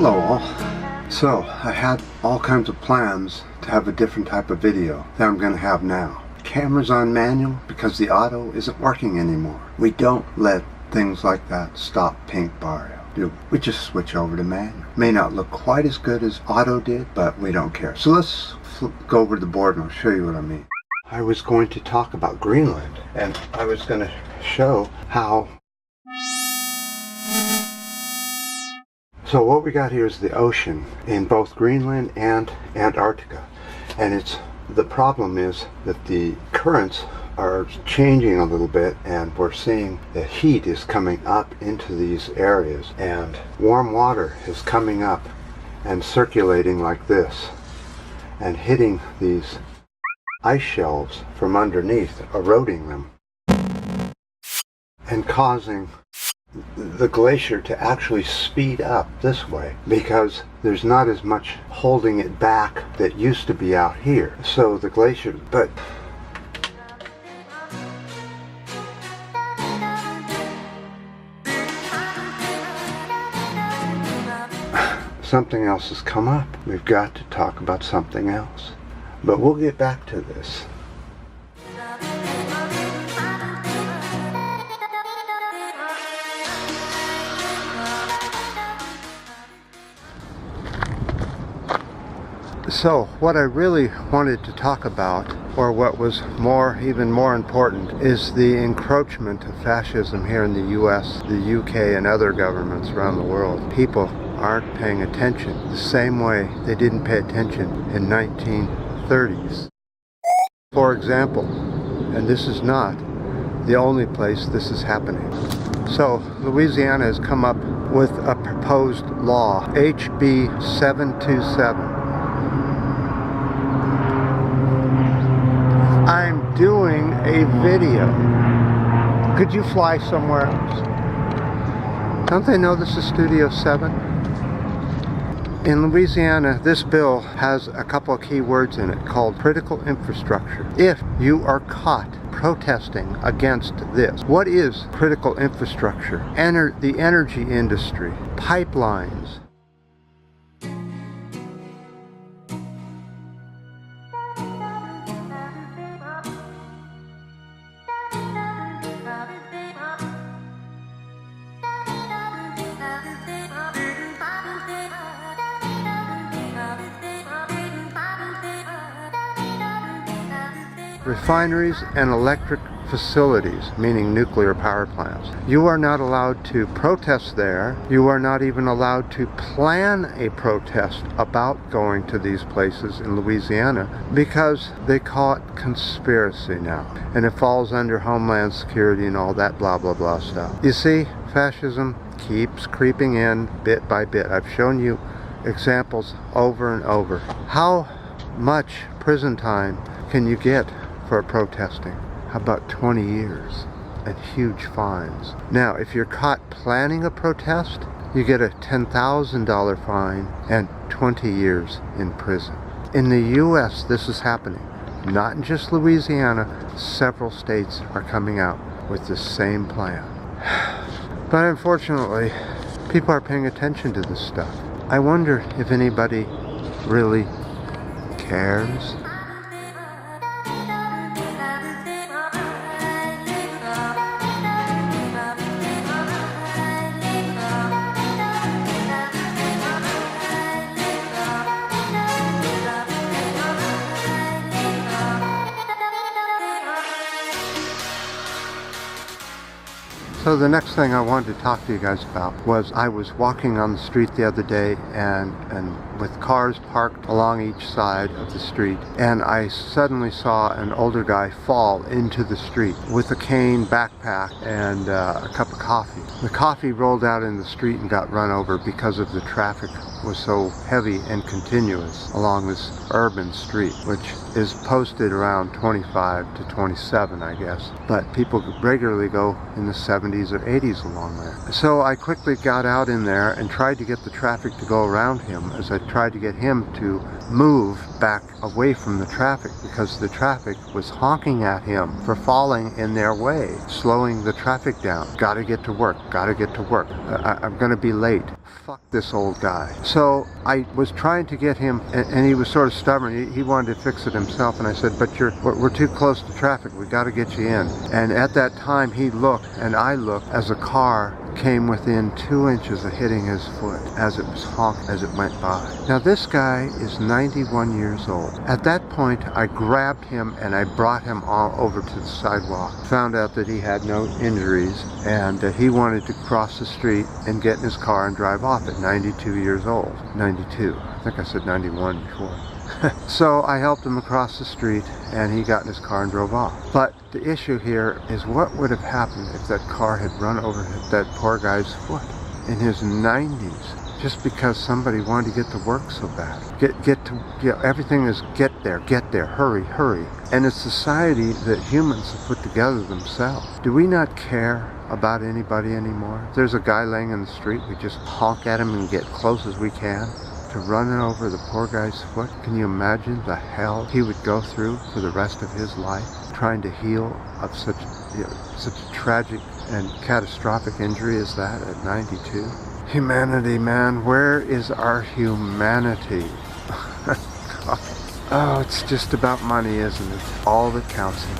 Hello all. So I had all kinds of plans to have a different type of video that I'm going to have now. Camera's on manual because the auto isn't working anymore. We don't let things like that stop Pink Barrio, do we? We just switch over to manual. May not look quite as good as auto did, but we don't care. So let's go over to the board and I'll show you what I mean. I was going to talk about Greenland, and I was going to show how. So what we got here is the ocean in both Greenland and Antarctica, and the problem is that the currents are changing a little bit, and we're seeing the heat is coming up into these areas, and warm water is coming up and circulating like this and hitting these ice shelves from underneath, eroding them and causing the glacier to actually speed up this way because there's not as much holding it back that used to be out here. So the glacier, but something else has come up. We've got to talk about something else. But we'll get back to this. So what I really wanted to talk about, or what was even more important, is the encroachment of fascism here in the US, the UK, and other governments around the world. People aren't paying attention the same way they didn't pay attention in 1930s. For example, and this is not the only place this is happening. So Louisiana has come up with a proposed law, HB 727. I'm doing a video. Could you fly somewhere else? Don't they know this is Studio 7? In Louisiana, this bill has a couple of key words in it called critical infrastructure. If you are caught protesting against this, what is critical infrastructure? The energy industry, pipelines. Refineries and electric facilities, meaning nuclear power plants. You are not allowed to protest there. You are not even allowed to plan a protest about going to these places in Louisiana because they call it conspiracy now. And it falls under Homeland Security and all that blah blah blah stuff. You see, fascism keeps creeping in bit by bit. I've shown you examples over and over. How much prison time can you get for protesting? How about 20 years and huge fines? Now, if you're caught planning a protest, you get a $10,000 fine and 20 years in prison. In the U.S., this is happening. Not in just Louisiana. Several states are coming out with the same plan. But unfortunately, people are paying attention to this stuff. I wonder if anybody really cares. So the next thing I wanted to talk to you guys about was I was walking on the street the other day and with cars parked along each side of the street, and I suddenly saw an older guy fall into the street with a cane, backpack, and a cup of coffee. The coffee rolled out in the street and got run over because of the traffic was so heavy and continuous along this urban street, which is posted around 25 to 27, I guess. But people regularly go in the 70s or 80s along there. So I quickly got out in there and tried to get the traffic to go around him as I tried to get him to move back away from the traffic because the traffic was honking at him for falling in their way, slowing the traffic down. Gotta get to work, gotta get to work. I'm gonna be late. Fuck this old guy. So I was trying to get him, and he was sort of stubborn. He wanted to fix it himself, and I said, but we're too close to traffic. We gotta get you in. And at that time, he looked, and I looked, as a car came within 2 inches of hitting his foot as it was honked as it went by. Now this guy is 91 years old. At that point, I grabbed him and I brought him all over to the sidewalk. Found out that he had no injuries, and he wanted to cross the street and get in his car and drive off at 92 years old. 92. I think I said 91 before. So I helped him across the street, and he got in his car and drove off. But the issue here is what would have happened if that car had run over that poor guy's foot in his 90s, just because somebody wanted to get to work so bad. Get to, everything is get there, hurry, hurry. And it's society that humans have put together themselves. Do we not care about anybody anymore? If there's a guy laying in the street, we just honk at him and get close as we can to running over the poor guy's foot. Can you imagine the hell he would go through for the rest of his life trying to heal of such a tragic and catastrophic injury as that at 92? Humanity, man, where is our humanity? Oh, it's just about money, isn't it? All that counts in